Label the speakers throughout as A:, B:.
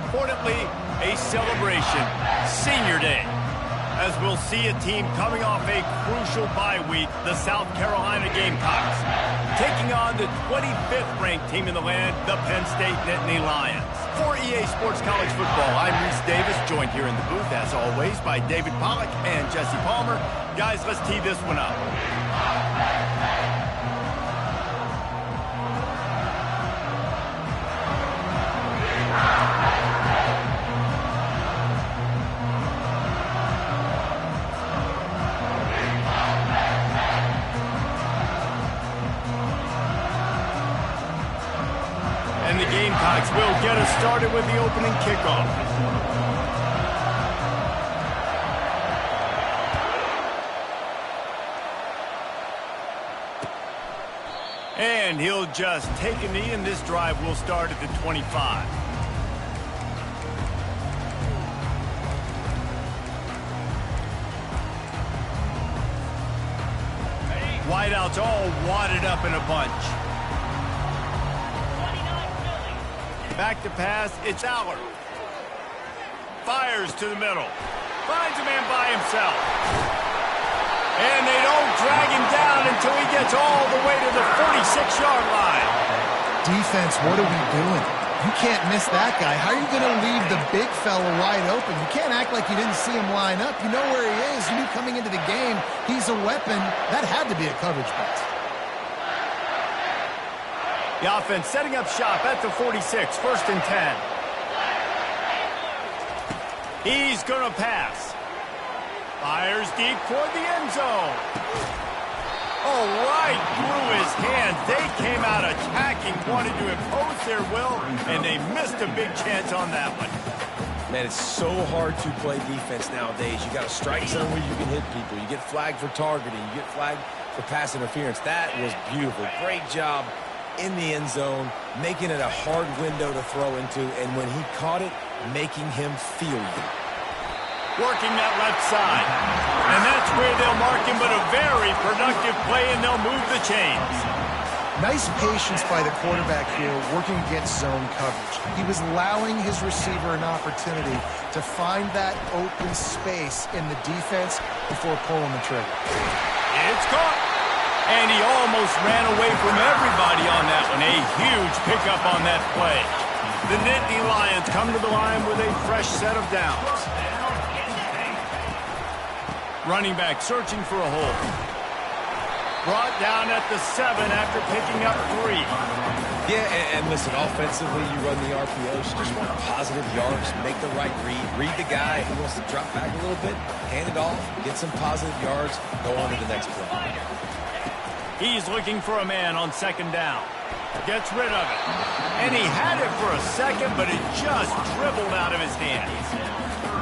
A: importantly, a celebration, Senior Day. As we'll see a team coming off a crucial bye week, the South Carolina Gamecocks, taking on the 25th ranked team in the land, the Penn State Nittany Lions. For EA Sports College Football, I'm Reese Davis, joined here in the booth, as always, by David Pollack and Jesse Palmer. Guys, let's tee this one up. And the Gamecocks will get us started with the opening kickoff. And he'll just take a knee, and this drive will start at the 25. Wideouts all wadded up in a bunch. Back to pass, it's Aller. Fires to the middle. Finds a man by himself. And they don't drag him down until he gets all the way to the 46-yard line.
B: Defense, what are we doing? You can't miss that guy. How are you going to leave the big fella wide open? You can't act like you didn't see him line up. You know where he is. You knew coming into the game he's a weapon. That had to be a coverage pass.
A: The offense setting up shop at the 46, 1st and 10. He's going to pass. Fires deep toward the end zone. Oh, right through his hands. They came out attacking, wanted to impose their will, and they missed a big chance on that one.
C: Man, it's so hard to play defense nowadays. You got a strike zone where you can hit people. You get flagged for targeting. You get flagged for pass interference. That was beautiful. Great job in the end zone, making it a hard window to throw into, and when he caught it, making him feel you.
A: Working that left side. And that's where they'll mark him, but a very productive play, and they'll move the chains.
B: Nice patience by the quarterback here, working against zone coverage. He was allowing his receiver an opportunity to find that open space in the defense before pulling the trigger.
A: It's caught. And he almost ran away from everybody on that one. A huge pickup on that play. The Nittany Lions come to the line with a fresh set of downs. Running back searching for a hole. Brought down at the 7 after picking up 3.
C: Yeah, and listen, offensively, you run the RPOs. You just want positive yards, make the right read. Read the guy who wants to drop back a little bit, hand it off, get some positive yards, go on to the next play.
A: He's looking for a man on 2nd down. Gets rid of it. And he had it for a second, but it just dribbled out of his hands.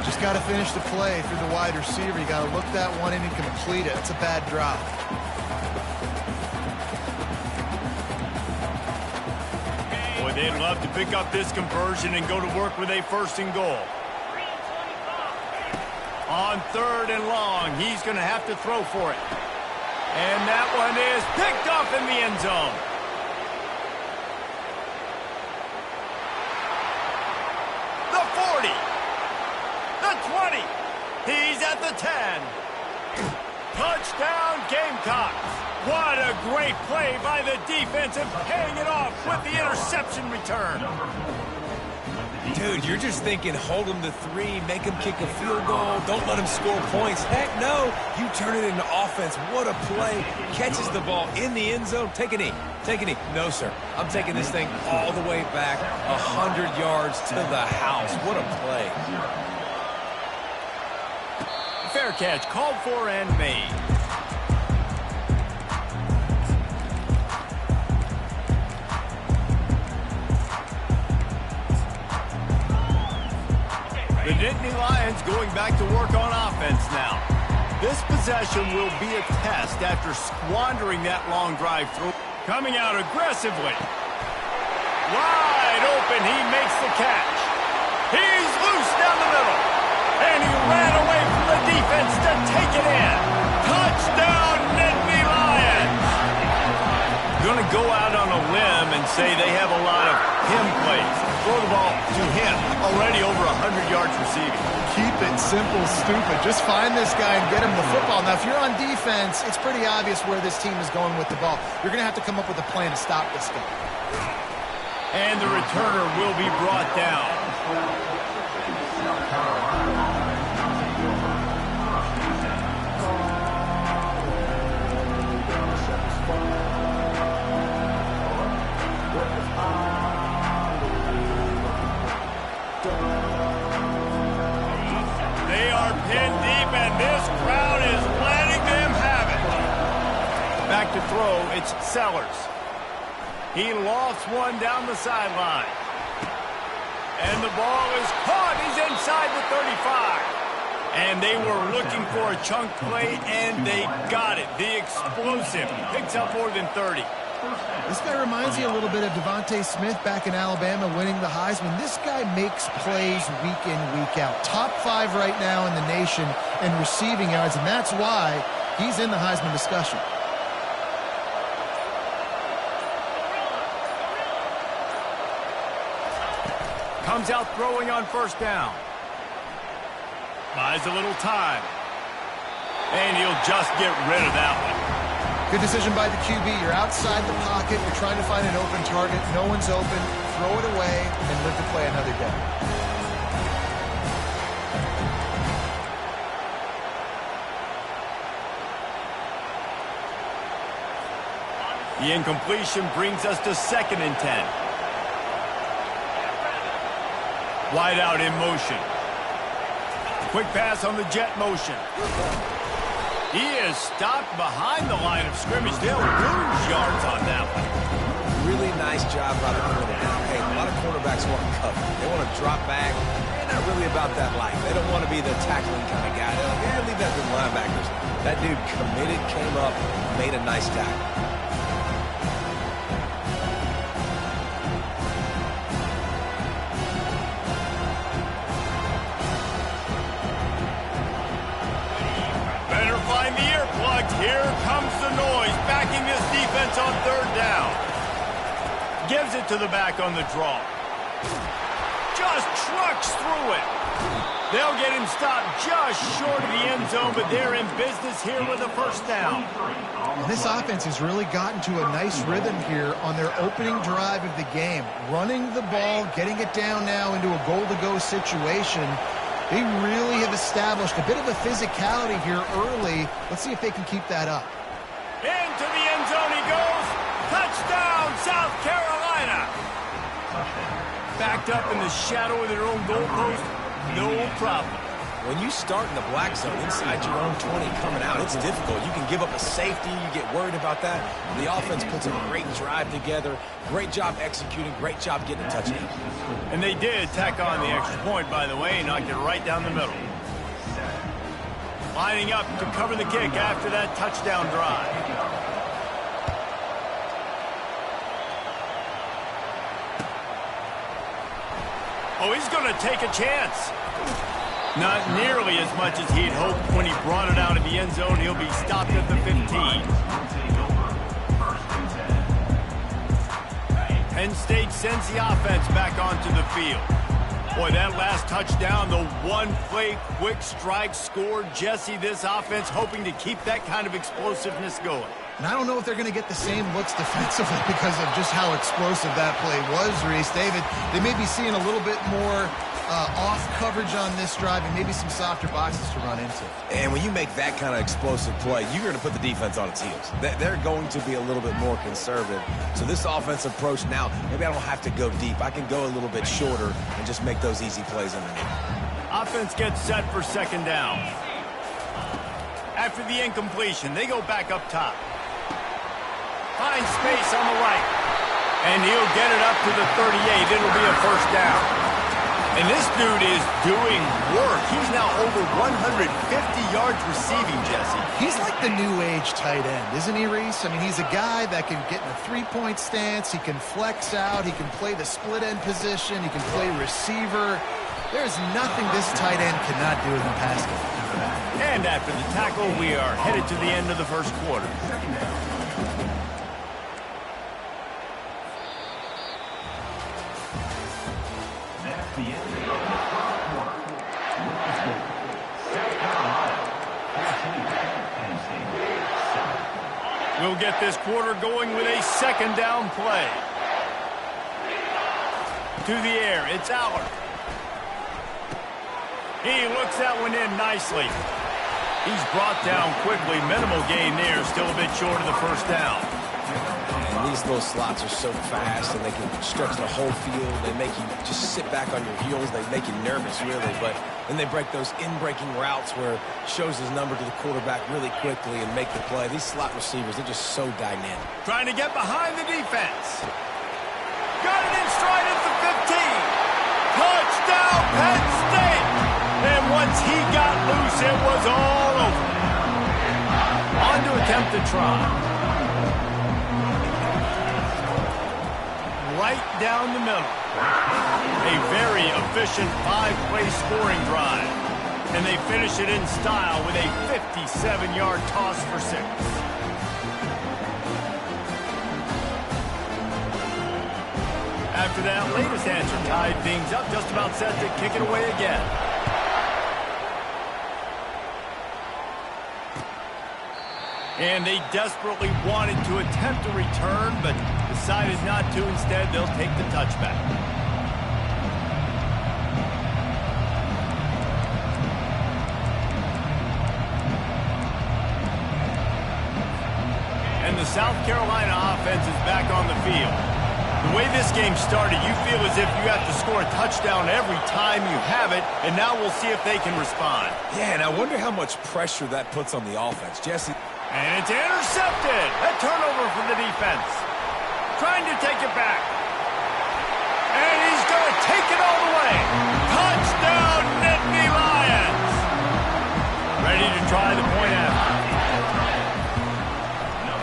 B: Just got to finish the play through the wide receiver. You got to look that one in and complete it. It's a bad drop.
A: Boy, they'd love to pick up this conversion and go to work with a 1st and goal. On 3rd and long, he's going to have to throw for it. And that one is picked off in the end zone. The 40. The 20. He's at the 10. Touchdown, Gamecocks. What a great play by the defense and paying it off with the interception return.
C: Dude, you're just thinking, hold him to 3, make him kick a field goal, don't let him score points. Heck no, you turn it into offense. What a play. Catches the ball in the end zone. Take a knee. Take a knee. No, sir. I'm taking this thing all the way back 100 yards to the house. What a play.
A: Fair catch called for and made. The Nittany Lions going back to work on offense now. This possession will be a test after squandering that long drive through. Coming out aggressively. Wide open, he makes the catch. He's loose down the middle. And he ran away from the defense to take it in. Touchdown, Nittany Lions. Going to go out on a limb and say they have a lot of him plays. throw the ball to him. Already over 100 yards receiving.
B: Keep it simple, stupid. Just find this guy and get him the football. Now, if you're on defense, it's pretty obvious where this team is going with the ball. You're going to have to come up with a plan to stop this guy.
A: And the returner will be brought down. They are pinned deep, and this crowd is letting them have it. Back to throw, it's Sellers. He lofts one down the sideline. And the ball is caught. He's inside the 35. And they were looking for a chunk play, and they got it. The explosive picks up more than 30.
B: This guy reminds me a little bit of Devontae Smith back in Alabama winning the Heisman. This guy makes plays week in, week out. Top 5 right now in the nation in receiving yards, and that's why he's in the Heisman discussion.
A: Comes out throwing on first down. Buys a little time. And he'll just get rid of that one.
B: Good decision by the QB. You're outside the pocket. You're trying to find an open target. No one's open. Throw it away and live to play another day.
A: The incompletion brings us to 2nd and 10. Wide out in motion. Quick pass on the jet motion. He is stopped behind the line of scrimmage. They'll lose yards on that one.
C: Really nice job by the quarterback. Hey, a lot of quarterbacks want to cover. They want to drop back. They're not really about that life. They don't want to be the tackling kind of guy. They're like, yeah, leave that to the linebackers. That dude committed, came up, made a nice tackle.
A: Here comes the noise, backing this defense on 3rd down. Gives it to the back on the draw. Just trucks through it. They'll get him stopped just short of the end zone, but they're in business here with a first down.
B: And this offense has really gotten to a nice rhythm here on their opening drive of the game. Running the ball, getting it down now into a goal-to-go situation. They really have established a bit of a physicality here early. Let's see if they can keep that up.
A: Into the end zone he goes. Touchdown, South Carolina. Backed up in the shadow of their own goalpost, no problem.
C: When you start in the black zone inside your own 20 coming out, it's difficult. You can give up a safety. You get worried about that. The offense puts a great drive together. Great job executing. Great job getting a touchdown.
A: And they did tack on the extra point, by the way, and knocked it right down the middle. Lining up to cover the kick after that touchdown drive. Oh, he's going to take a chance. Not nearly as much as he'd hoped when he brought it out of the end zone. He'll be stopped at the 15. Penn State sends the offense back onto the field. Boy, that last touchdown, the one-play quick strike scored. Jesse, this offense hoping to keep that kind of explosiveness going.
B: And I don't know if they're going to get the same looks defensively because of just how explosive that play was, Reese. David, they may be seeing a little bit more off coverage on this drive and maybe some softer boxes to run into.
C: And when you make that kind of explosive play, you're going to put the defense on its heels. They're going to be a little bit more conservative. So this offensive approach now, maybe I don't have to go deep. I can go a little bit shorter and just make those easy plays underneath.
A: Offense gets set for 2nd down. After the incompletion, they go back up top. Finds space on the right. And he'll get it up to the 38. It'll be a first down. And this dude is doing work. He's now over 150 yards receiving, Jesse.
B: He's like the new age tight end, isn't he, Reese? I mean, he's a guy that can get in a three-point stance. He can flex out. He can play the split end position. He can play receiver. There's nothing this tight end cannot do in the pass game.
A: And after the tackle, we are headed to the end of the first quarter. He'll get this quarter going with a second down play. To the air, it's Aller. He looks that one in nicely. He's brought down quickly. Minimal gain there, still a bit short of the first down.
C: And these little slots are so fast, and they can stretch the whole field. They make you just sit back on your heels. They make you nervous, really. But then they break those in-breaking routes where it shows his number to the quarterback really quickly and make the play. These slot receivers, they're just so dynamic.
A: Trying to get behind the defense. Got it in stride at the 15. Touchdown, Penn State. And once he got loose, it was all over. On to attempt the try. Right down the middle. A very efficient 5-play scoring drive. And they finish it in style with a 57-yard toss for 6. After that latest answer tied things up, just about set to kick it away again. And they desperately wanted to attempt a return, but decided not to. Instead, they'll take the touchback. And the South Carolina offense is back on the field. The way this game started, you feel as if you have to score a touchdown every time you have it, and now we'll see if they can respond.
C: Yeah, and I wonder how much pressure that puts on the offense. Jesse.
A: And it's intercepted. A turnover for the defense. Trying to take it back. And he's going to take it all the way. Touchdown, Nittany Lions. Ready to try the point after.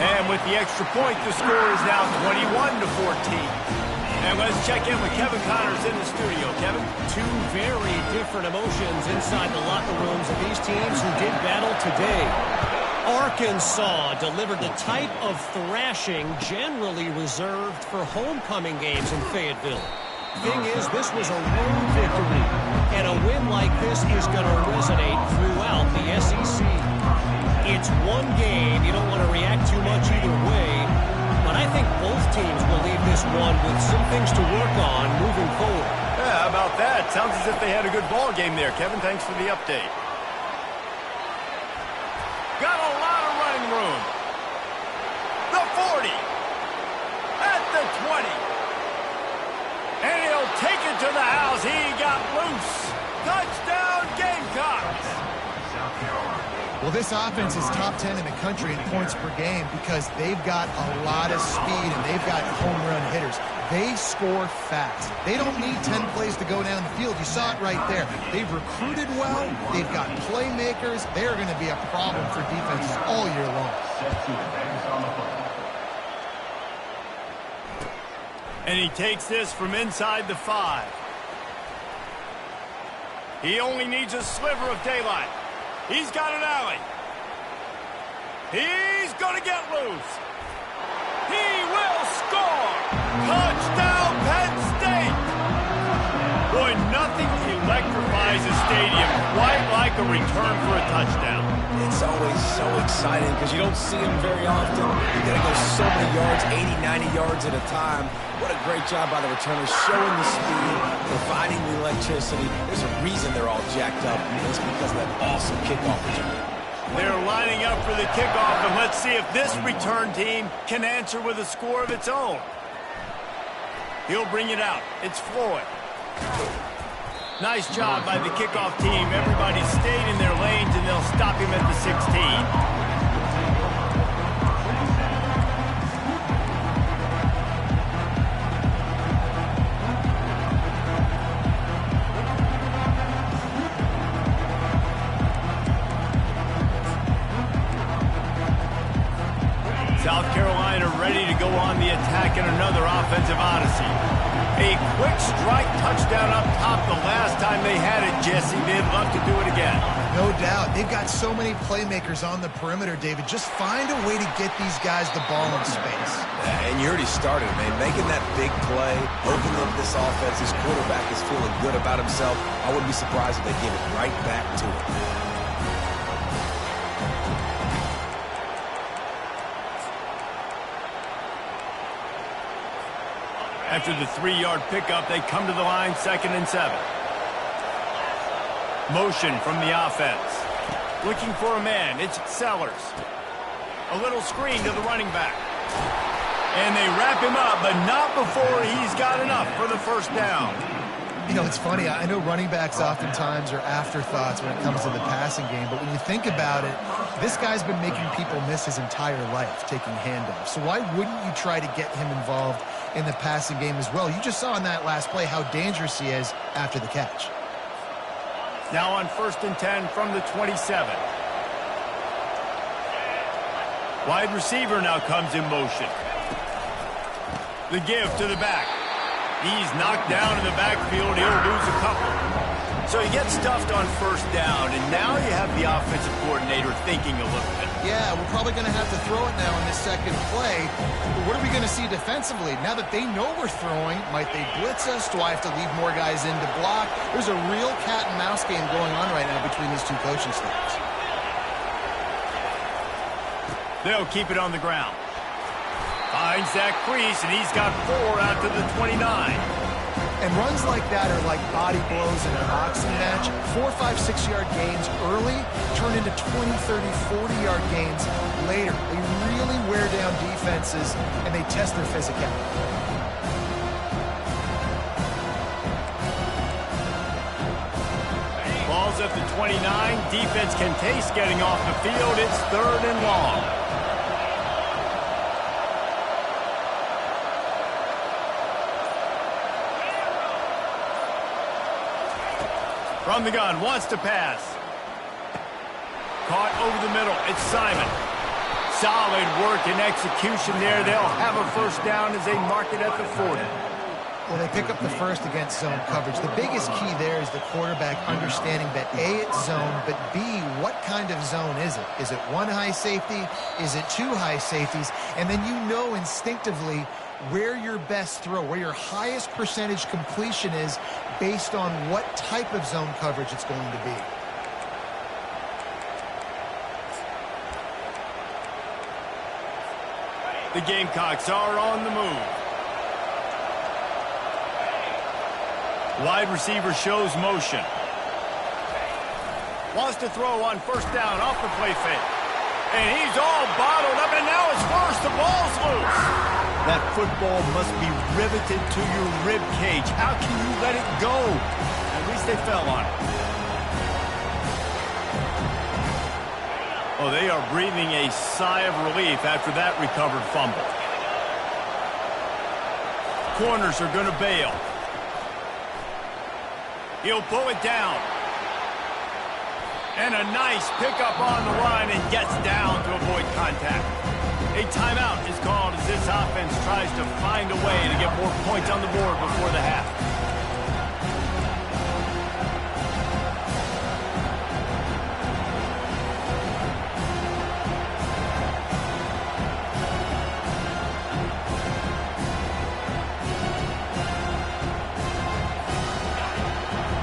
A: And with the extra point, the score is now 21-14. And let's check in with Kevin Connors in the studio. Kevin?
D: Two very different emotions inside the locker rooms of these teams who did battle today. Arkansas delivered the type of thrashing generally reserved for homecoming games in Fayetteville. Thing is, this was a road victory, and a win like this is going to resonate throughout the SEC. It's one game. You don't want to react too much either way, but I think both teams will leave this one with some things to work on moving forward.
A: Yeah, how about that? Sounds as if they had a good ball game there. Kevin, thanks for the update. Got a lot of running room. The 40. At the 20. And he'll take it to the house. He got loose. Touchdown, Gamecocks.
B: Well, this offense is top 10 in the country in points per game because they've got a lot of speed and they've got home run hitters. They score fast. They don't need 10 plays to go down the field. You saw it right there. They've recruited well. They've got playmakers. They're going to be a problem for defenses all year long.
A: And he takes this from inside the 5. He only needs a sliver of daylight. He's got an alley. He's going to get loose. He will score. Touchdown, Penn State. Boy, nothing electrifies a stadium quite like a return for a touchdown.
C: It's always so exciting because you don't see them very often. You got to go so many yards, 80, 90 yards at a time. What a great job by the returners, showing the speed, providing the electricity. There's a reason they're all jacked up. It's because of that awesome kickoff return.
A: They're lining up for the kickoff, and let's see if this return team can answer with a score of its own. He'll bring it out. It's Floyd. Nice job by the kickoff team. Everybody stayed in their lanes, and they'll stop him at the 16. South Carolina ready to go on the attack in another offensive odyssey. A quick strike touchdown up top the last time they had it, Jesse. They'd love to do it again.
B: No doubt. They've got so many playmakers on the perimeter, David. Just find a way to get these guys the ball in space.
C: And you already started, man. Making that big play, opening up this offense. His quarterback is feeling good about himself. I wouldn't be surprised if they give it right back to him.
A: After the 3-yard pickup, they come to the line, 2nd and 7. Motion from the offense. Looking for a man. It's Sellers. A little screen to the running back. And they wrap him up, but not before he's got enough for the first down.
B: You know, it's funny. I know running backs oftentimes are afterthoughts when it comes to the passing game, but when you think about it, this guy's been making people miss his entire life taking handoffs. So why wouldn't you try to get him involved in the passing game as well? You just saw in that last play how dangerous he is after the catch.
A: Now on 1st and 10 from the 27. Wide receiver now comes in motion. The give to the back. He's knocked down in the backfield. He'll lose a couple. So he gets stuffed on 1st down, and now you have the offensive coordinator thinking a little bit.
B: Yeah, we're probably going to have to throw it now in this 2nd play. But what are we going to see defensively? Now that they know we're throwing, might they blitz us? Do I have to leave more guys in to block? There's a real cat and mouse game going on right now between these two coaching staffs.
A: They'll keep it on the ground. Finds that crease, and he's got 4 out to the 29.
B: And runs like that are like body blows in a boxing match. 4, 5, 6-yard gains early turn into 20, 30, 40-yard gains later. They really wear down defenses, and they test their physicality.
A: Ball's at the 29. Defense can taste getting off the field. It's 3rd and long. From the gun, wants to pass. Caught over the middle. It's Simon. Solid work and execution there. They'll have a 1st down as they mark it at the 40.
B: Well, they pick up the 1st against zone coverage. The biggest key there is the quarterback understanding that A, it's zone, but B, what kind of zone is it? Is it 1 high safety? Is it 2 high safeties? And then you know instinctively where your best throw, where your highest percentage completion is based on what type of zone coverage it's going to be.
A: The Gamecocks are on the move. Wide receiver shows motion. Wants to throw on 1st down off the play fake. And he's all bottled up, and now it's worse. The ball's loose. That football must be riveted to your rib cage. How can you let it go? At least they fell on it. Oh, they are breathing a sigh of relief after that recovered fumble. Corners are going to bail. He'll pull it down. And a nice pickup on the line and gets down to avoid contact. A timeout is called as this offense tries to find a way to get more points on the board before the half.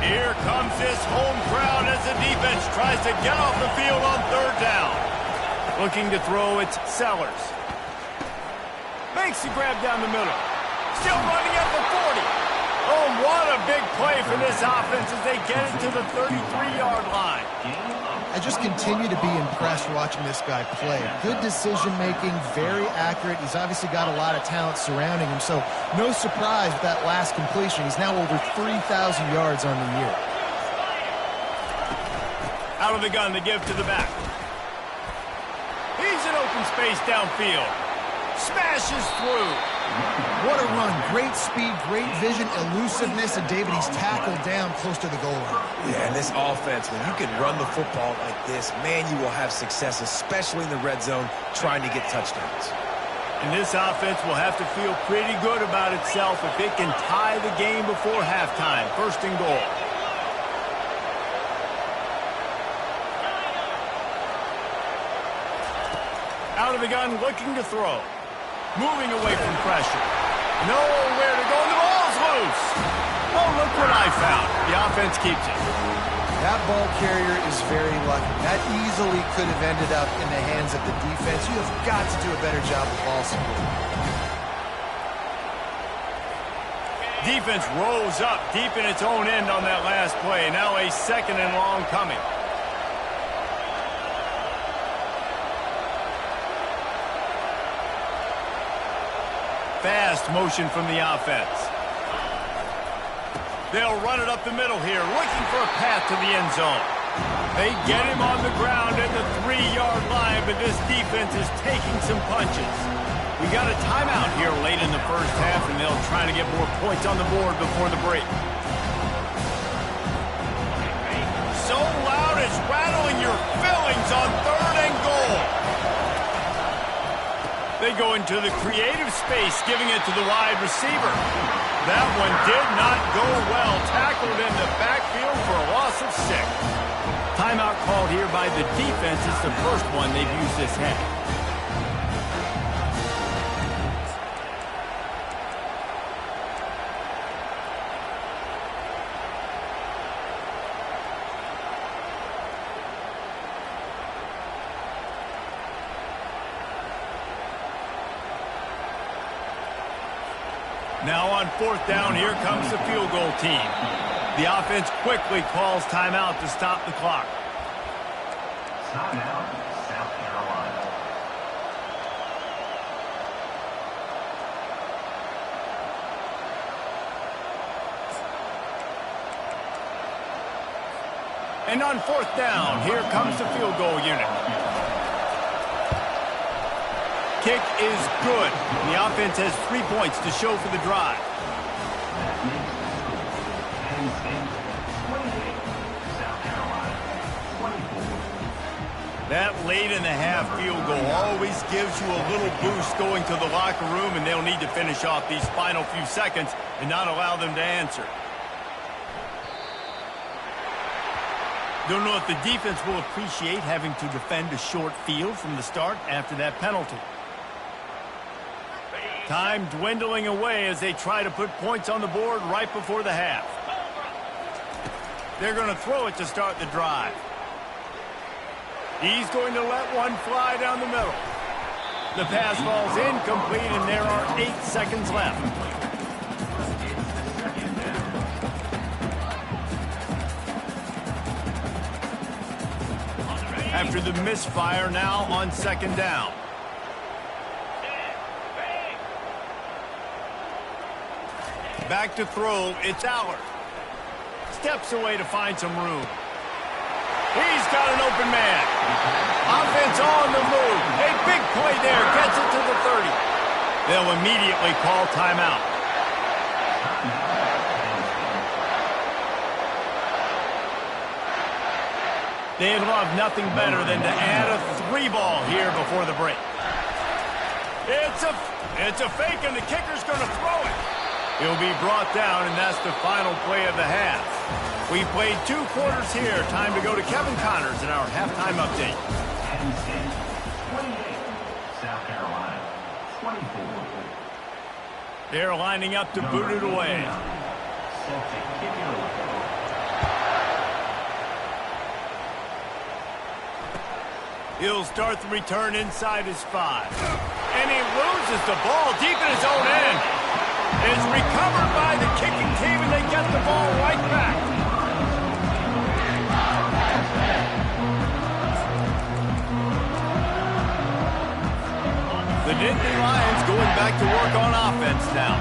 A: Here comes this home crowd as the defense tries to get off the field on 3rd down. Looking to throw, it's Sellers. Makes the grab down the middle. Still running at the 40. Oh, what a big play for this offense as they get it to the 33-yard line.
B: I just continue to be impressed watching this guy play. Good decision-making, very accurate. He's obviously got a lot of talent surrounding him, so no surprise with that last completion. He's now over 3,000 yards on the year.
A: Out of the gun, the give to the back. He's in open space downfield. Smashes through.
B: What a run. Great speed, great vision, elusiveness, and David, he's tackled down close to the goal line.
C: Yeah, and this offense, when you can run the football like this, man, you will have success, especially in the red zone, trying to get touchdowns.
A: And this offense will have to feel pretty good about itself if it can tie the game before halftime. 1st and goal. Out of the gun, looking to throw. Moving away from pressure. Nowhere to go, and the ball's loose. Oh, look what I found. The offense keeps it.
B: That ball carrier is very lucky. That easily could have ended up in the hands of the defense. You have got to do a better job of ball support.
A: defense rose up deep in its own end on that last play. Now a second and long coming. Fast motion from the offense. They'll run it up the middle here, looking for a path to the end zone. They get him on the ground at the 3-yard line, but this defense is taking some punches. We got a timeout here late in the first half, and they'll try to get more points on the board before the break. So loud it's rattling your fillings on 3rd and goal. They go into the creative space, giving it to the wide receiver. That one did not go well. Tackled in the backfield for a loss of 6. Timeout called here by the defense. It's the first one they've used this half. Now on 4th down, here comes the field goal team. The offense quickly calls timeout to stop the clock.
E: Timeout, South Carolina.
A: And on 4th down, here comes the field goal unit. Kick is good. The offense has 3 points to show for the drive. That late in the half field goal always gives you a little boost going to the locker room, and they'll need to finish off these final few seconds and not allow them to answer. Don't know if the defense will appreciate having to defend a short field from the start after that penalty. Time dwindling away as they try to put points on the board right before the half. They're going to throw it to start the drive. He's going to let one fly down the middle. The pass falls incomplete, and there are 8 seconds left. After the misfire, now on 2nd down. Back to throw, it's Allard. Steps away to find some room. He's got an open man. Offense on the move. A big play there, gets it to the 30. They'll immediately call timeout. They'd love nothing better than to add a 3-ball here before the break. It's a fake, and the kicker's going to throw it. He'll be brought down, and that's the final play of the half. We played 2 quarters here. Time to go to Kevin Connors in our halftime update.
E: South Carolina, 24.
A: They're lining up to boot it away.
E: Set to kick it away.
A: He'll start the return inside his 5. And he loses the ball deep in his own end. It's recovered by the kicking team, and they get the ball right back. The Nittany Lions going back to work on offense now.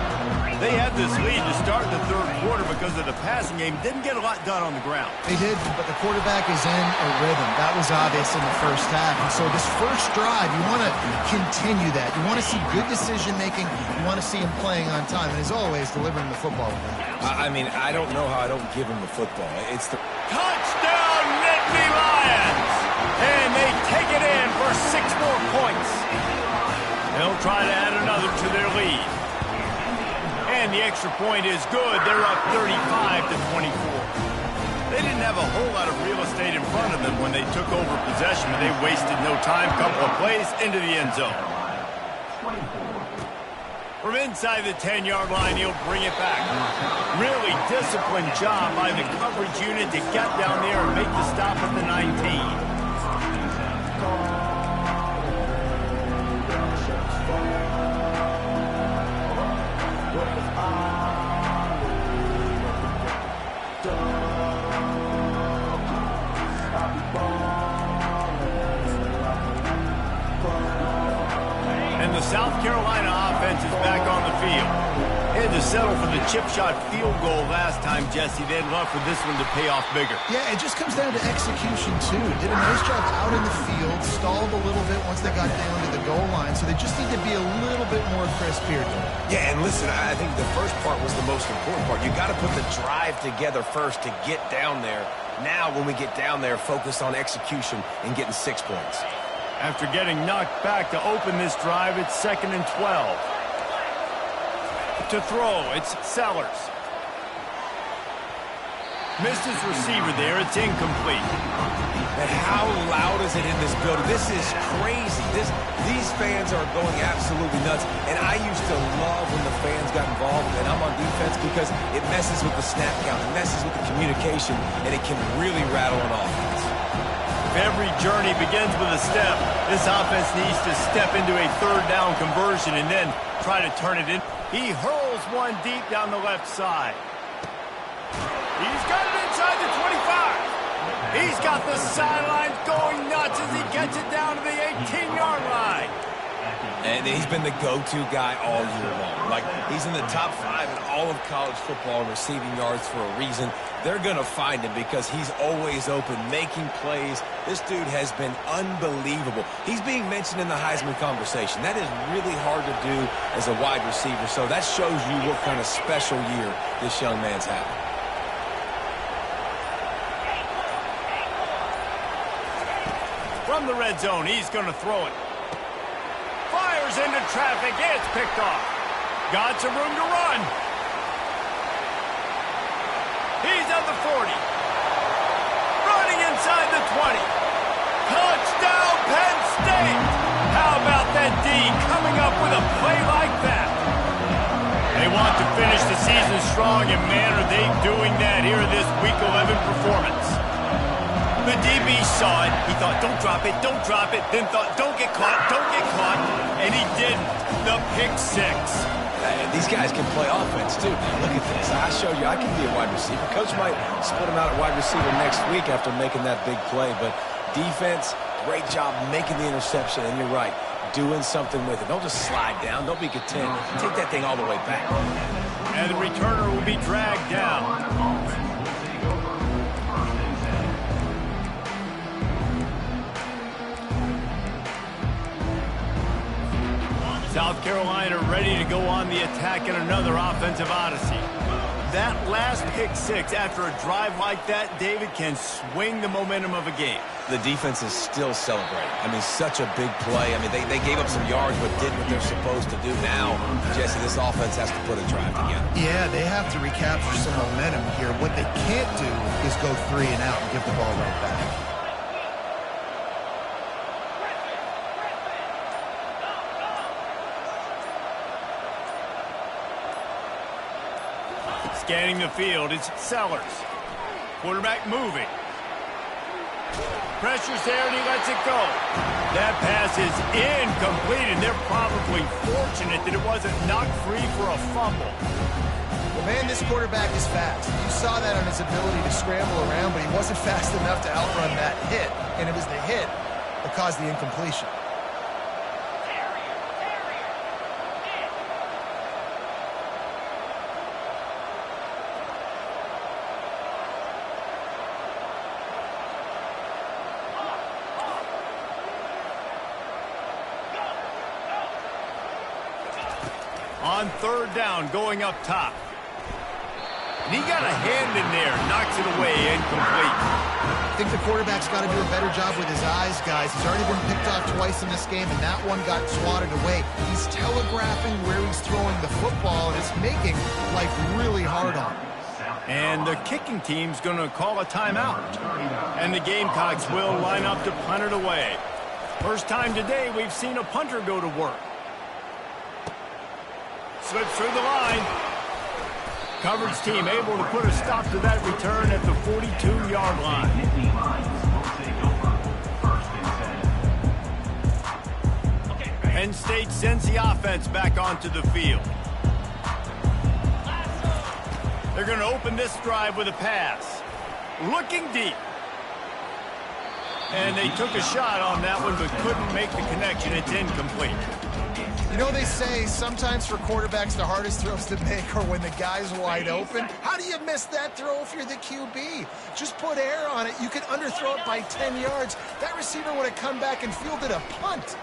A: They had this lead to start the 3rd quarter because of the passing game. Didn't get a lot done on the ground.
B: They did, but the quarterback is in a rhythm. That was obvious in the first half. And so this first drive, you want to continue that. You want to see good decision-making. You want to see him playing on time. And as always, delivering the football.
C: I mean, I don't know how I don't give him the football. It's the
A: Touchdown, Nittany Lions! And they take it in for 6 more points. They'll try to add another to their lead. And the extra point is good. They're up 35-24. They didn't have a whole lot of real estate in front of them when they took over possession, but they wasted no time. Couple of plays into the end zone. From inside the 10-yard line, he'll bring it back. Really disciplined job by the coverage unit to get down there and make the stop at the 19. And the South Carolina offense is back on the field. They had to settle for the chip shot field goal last time, Jesse. They'd love for this one to pay off bigger.
B: Yeah, it just comes down to execution, too. Did a nice job out in the field, stalled a little bit once they got down to the goal line, so they just need to be a little bit more crisp here.
C: Yeah, and listen, I think the first part was the most important part. You got to put the drive together first to get down there. Now, when we get down there, focus on execution and getting 6 points.
A: After getting knocked back to open this drive, it's 2nd and 12. To throw, it's Sellers. Missed his receiver there. It's incomplete.
C: And how loud is it in this building? This is crazy. These fans are going absolutely nuts. And I used to love when the fans got involved, and I'm on defense because it messes with the snap count. It messes with the communication, and it can really rattle an offense.
A: If every journey begins with a step, this offense needs to step into a third down conversion and then try to turn it in. He hurls one deep down the left side. He's got it inside the 25. He's got the sidelines going nuts as he gets it down to the 18-yard line.
C: And he's been the go-to guy all year long. Like, he's in the top 5 in all of college football in receiving yards for a reason. They're going to find him because he's always open, making plays. This dude has been unbelievable. He's being mentioned in the Heisman conversation. That is really hard to do as a wide receiver. So that shows you what kind of special year this young man's having.
A: From the red zone, he's going to throw it. Fires into traffic. It's picked off. Got some room to run. He's at the 40. Running inside the 20. Touchdown, Penn State. How about that D coming up with a play like that? They want to finish the season strong, and man, are they doing that here in this Week 11 performance. The DB saw it. He thought, don't drop it, don't drop it. Then thought, don't get caught, don't get caught. And he didn't. The pick 6.
C: These guys can play offense, too. Look at this. I showed you I can be a wide receiver. Coach might split him out at wide receiver next week after making that big play. But defense, great job making the interception. And you're right, doing something with it. Don't just slide down. Don't be content. Take that thing all the way back.
A: And the returner will be dragged down. South Carolina ready to go on the attack in another offensive odyssey. That last pick 6 after a drive like that, David, can swing the momentum of a game.
C: The defense is still celebrating. I mean, such a big play. I mean, they gave up some yards but did what they're supposed to do. Now, Jesse, this offense has to put a drive together.
B: Yeah, they have to recapture some momentum here. What they can't do is go 3 and out and give the ball right back.
A: Scanning the field, it's Sellers. Quarterback moving. Pressure's there, and he lets it go. That pass is incomplete, and they're probably fortunate that it wasn't knocked free for a fumble.
B: Well, man, this quarterback is fast. You saw that on his ability to scramble around, but he wasn't fast enough to outrun that hit, and it was the hit that caused the incompletion.
A: On 3rd down, going up top. And he got a hand in there, knocks it away, incomplete.
B: I think the quarterback's got to do a better job with his eyes, guys. He's already been picked off twice in this game, and that one got swatted away. He's telegraphing where he's throwing the football, and it's making life really hard on him.
A: And the kicking team's going to call a timeout. And the Gamecocks will line up to punt it away. First time today we've seen a punter go to work. Slips through the line. Coverage team able to put a stop to that return at the 42-yard line. Penn State sends the offense back onto the field. They're going to open this drive with a pass. Looking deep. And they took a shot on that one but couldn't make the connection. It's incomplete.
B: You know, they say sometimes for quarterbacks the hardest throws to make are when the guy's wide open. How do you miss that throw if you're the QB? Just put air on it. You could underthrow it by 10 yards. That receiver would have come back and fielded a punt.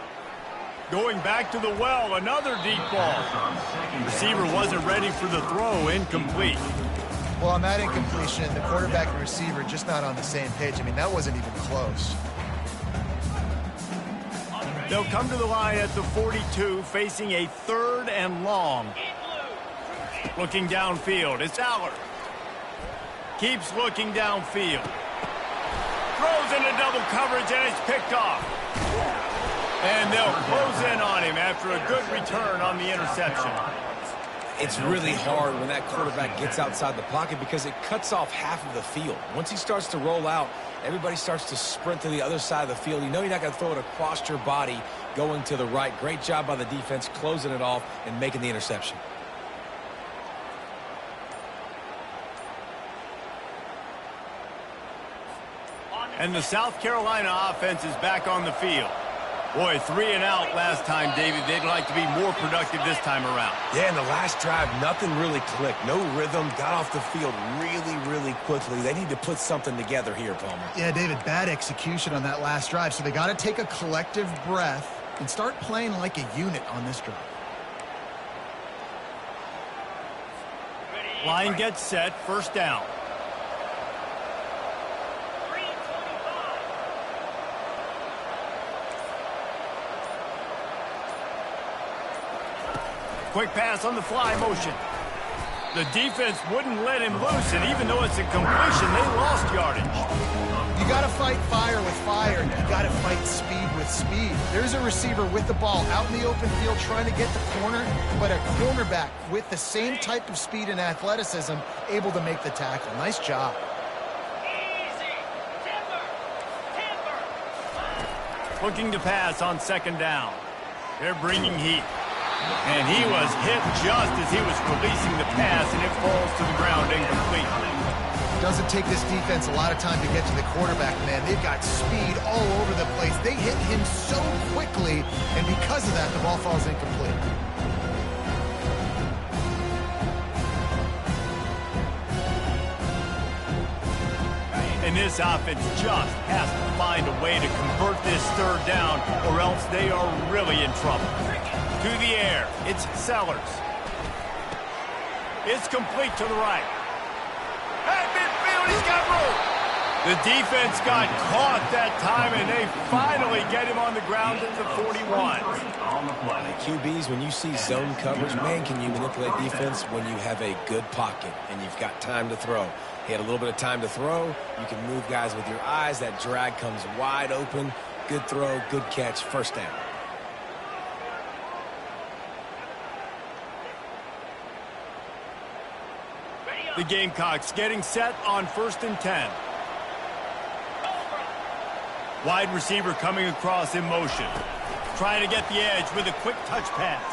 A: Going back to the well, another deep ball. Receiver wasn't ready for the throw, incomplete.
B: Well, on that incompletion, the quarterback and receiver just not on the same page. I mean, that wasn't even close.
A: They'll come to the line at the 42, facing a 3rd and long. Looking downfield, it's Aller. Keeps looking downfield. Throws into double coverage, and it's picked off. And they'll close in on him after a good return on the interception.
C: It's really hard when that quarterback gets outside the pocket because it cuts off half of the field. Once he starts to roll out, everybody starts to sprint to the other side of the field. You know you're not going to throw it across your body going to the right. Great job by the defense closing it off and making the interception.
A: And the South Carolina offense is back on the field. Boy, 3 and out last time, David. They'd like to be more productive this time around.
C: Yeah, in the last drive, nothing really clicked. No rhythm, got off the field really quickly. They need to put something together here, Palmer.
B: Yeah, David, bad execution on that last drive. So they got to take a collective breath and start playing like a unit on this drive.
A: Line gets set, 1st down. Quick pass on the fly motion. The defense wouldn't let him loose, and even though it's a completion, they lost yardage.
B: You got to fight fire with fire, and you got to fight speed with speed. There's a receiver with the ball out in the open field trying to get the corner, but a cornerback with the same type of speed and athleticism able to make the tackle. Nice job.
A: Looking to pass on 2nd down. They're bringing heat. And he was hit just as he was releasing the pass, and it falls to the ground incomplete.
B: Doesn't take this defense a lot of time to get to the quarterback, man. They've got speed all over the place. They hit him so quickly, and because of that, the ball falls incomplete.
A: And this offense just has to find a way to convert this 3rd down, or else they are really in trouble. To the air, it's Sellers. It's complete to the right. At midfield, he's got room. The defense got caught that time, and they finally get him on the ground at the 41.
C: QBs, when you see zone coverage, man, can you manipulate defense when you have a good pocket and you've got time to throw. He had a little bit of time to throw. You can move guys with your eyes. That drag comes wide open. Good throw, good catch, 1st down.
A: The Gamecocks getting set on 1st and 10. Wide receiver coming across in motion. Trying to get the edge with a quick touch pass.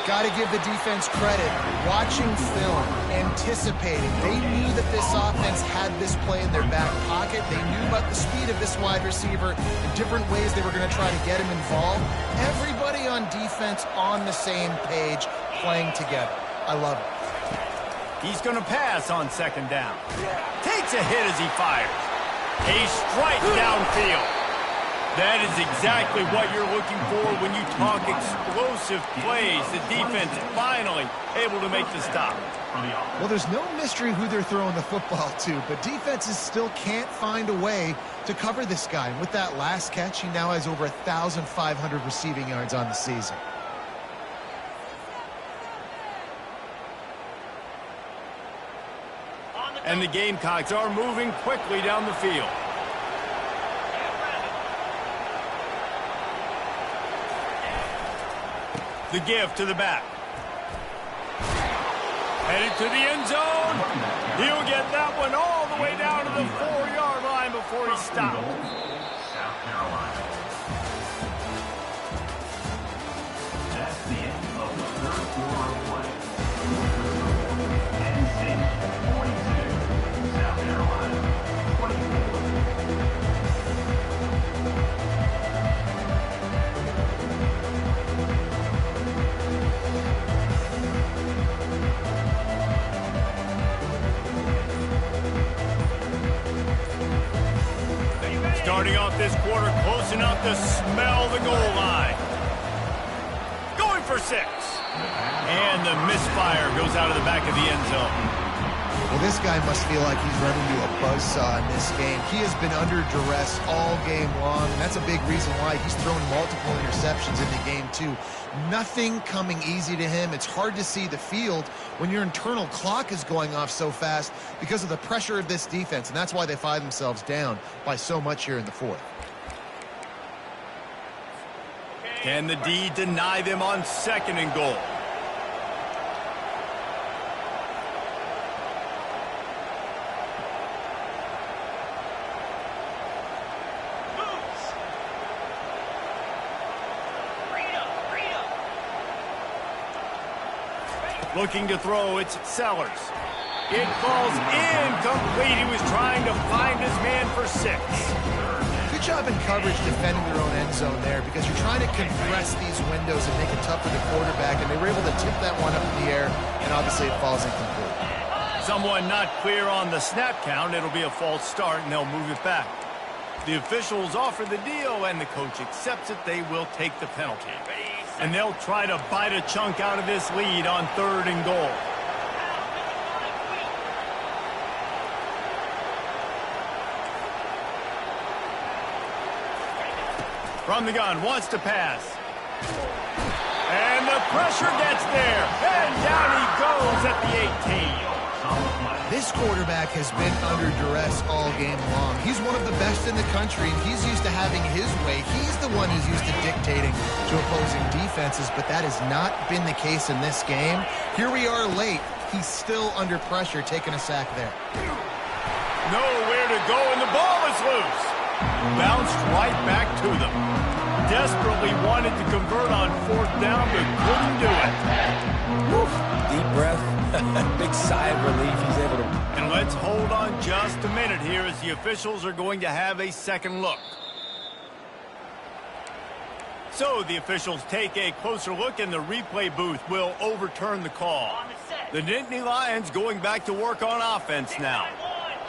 B: Got to give the defense credit. Watching film, anticipating. They knew that this offense had this play in their back pocket. They knew about the speed of this wide receiver, the different ways they were going to try to get him involved. Everybody on defense on the same page, playing together. I love it.
A: He's going to pass on 2nd down. Takes a hit as he fires. A strike downfield. That is exactly what you're looking for when you talk explosive plays. The defense finally able to make the stop.
B: Well, there's no mystery who they're throwing the football to, but defenses still can't find a way to cover this guy. And with that last catch, he now has over 1,500 receiving yards on the season.
A: And the Gamecocks are moving quickly down the field. The give to the back. Headed to the end zone. He'll get that one all the way down to the 4-yard line before he stops.
E: South Carolina. That's the end of the 3rd quarter of play. NC 42, South Carolina 24.
A: Starting off this quarter close enough to smell the goal line. Going for 6. And the misfire goes out of the back of the end zone.
B: Well, this guy must feel like he's running into a buzzsaw in this game. He has been under duress all game long, and that's a big reason why he's thrown multiple interceptions in the game, too. Nothing coming easy to him. It's hard to see the field when your internal clock is going off so fast because of the pressure of this defense, and that's why they find themselves down by so much here in the fourth.
A: Can the D deny them on 2nd and goal? Looking to throw, it's Sellers. It falls incomplete. He was trying to find his man for 6.
B: Good job in coverage defending their own end zone there because you're trying to compress these windows and make it tough for the quarterback, and they were able to tip that one up in the air, and obviously it falls incomplete.
A: Someone not clear on the snap count. It'll be a false start, and they'll move it back. The officials offer the deal, and the coach accepts it. They will take the penalty. And they'll try to bite a chunk out of this lead on 3rd and goal. From the gun, wants to pass. And the pressure gets there. And down he goes at the 18.
B: This quarterback has been under duress all game long. He's one of the best in the country, and he's used to having his way. He's the one who's used to dictating to opposing defenses, but that has not been the case in this game. Here we are late. He's still under pressure, taking a sack there.
A: Nowhere to go, and the ball is loose. Bounced right back to them. Desperately wanted to convert on 4th down, but couldn't do it.
C: Woof. Deep breath. Big sigh of relief. He's able to...
A: And let's hold on just a minute here as the officials are going to have a second look. So the officials take a closer look, and the replay booth will overturn the call. The Nittany Lions going back to work on offense now.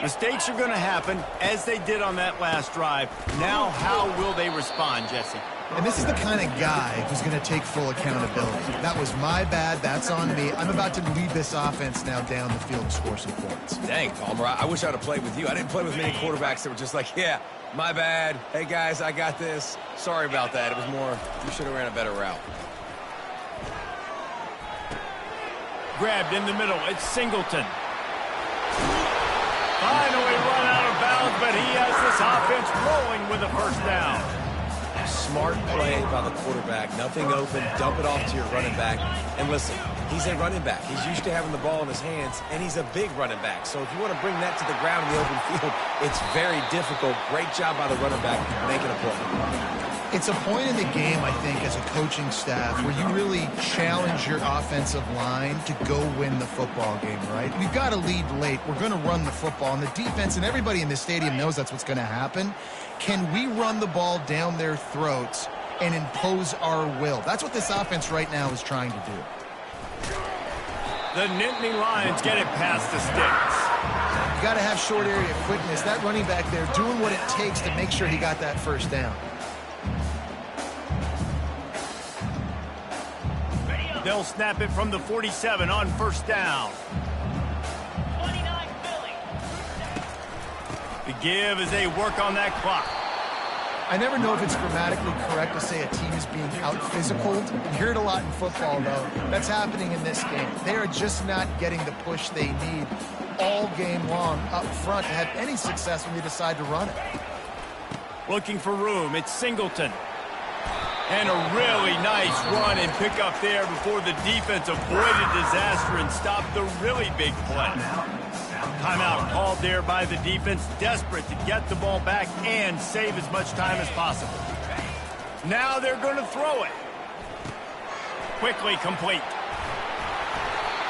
A: Mistakes are going to happen, as they did on that last drive. Now, how will they respond, Jesse?
B: And this is the kind of guy who's going to take full accountability. That was my bad. That's on me. I'm about to lead this offense now down the field and score some points.
C: Dang, Palmer, I wish I'd have played with you. I didn't play with many quarterbacks that were just like, yeah, my bad. Hey, guys, I got this. Sorry about that. It was more, you should have ran a better route.
A: Grabbed in the middle. It's Singleton. Finally run out of bounds, but he has this offense rolling with a 1st down.
C: Smart play by the quarterback. Nothing open. Dump it off to your running back. And listen, he's a running back. He's used to having the ball in his hands, and he's a big running back. So if you want to bring that to the ground in the open field, it's very difficult. Great job by the running back making a play.
B: It's a point in the game, I think, as a coaching staff where you really challenge your offensive line to go win the football game, right? We've got to lead late. We're going to run the football, and the defense and everybody in the stadium knows that's what's going to happen. Can we run the ball down their throats and impose our will? That's what this offense right now is trying to do.
A: The Nittany Lions get it past the sticks.
B: You got to have short area quickness. That running back there doing what it takes to make sure he got that 1st down.
A: They'll snap it from the 47 on 1st down.
F: 29 Philly.
A: The give as they work on that clock.
B: I never know if it's grammatically correct to say a team is being out-physicaled. You hear it a lot in football, though. That's happening in this game. They are just not getting the push they need all game long up front to have any success when they decide to run it.
A: Looking for room. It's Singleton. And a really nice run and pick up there before the defense avoided disaster and stopped the really big play. Timeout called there by the defense, desperate to get the ball back and save as much time as possible. Now they're going to throw it. Quickly complete.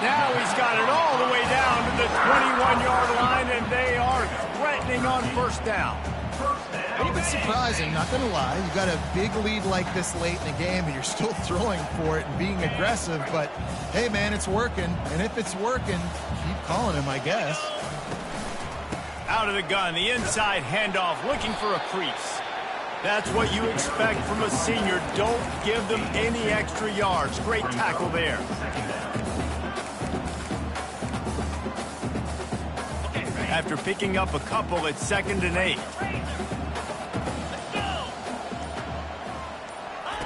A: Now he's got it all the way down to the 21-yard line, and they are threatening on 1st down.
B: A little bit surprising, not going to lie. You got a big lead like this late in the game, and you're still throwing for it and being aggressive. But, hey, man, it's working. And if it's working, keep calling him, I guess.
A: Out of the gun, the inside handoff, looking for a crease. That's what you expect from a senior. Don't give them any extra yards. Great tackle there. After picking up a couple, it's 2nd and 8.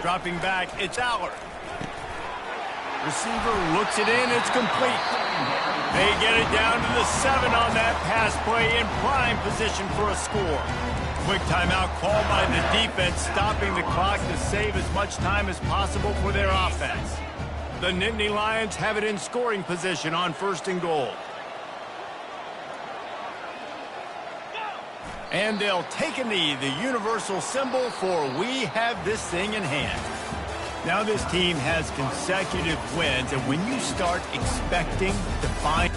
A: Dropping back, it's Aller. Receiver looks it in, it's complete. They get it down to the 7 on that pass play, in prime position for a score. Quick timeout called by the defense, stopping the clock to save as much time as possible for their offense. The Nittany Lions have it in scoring position on 1st and goal. And they'll take a knee, the universal symbol for we have this thing in hand. Now this team has consecutive wins, and when you start expecting to find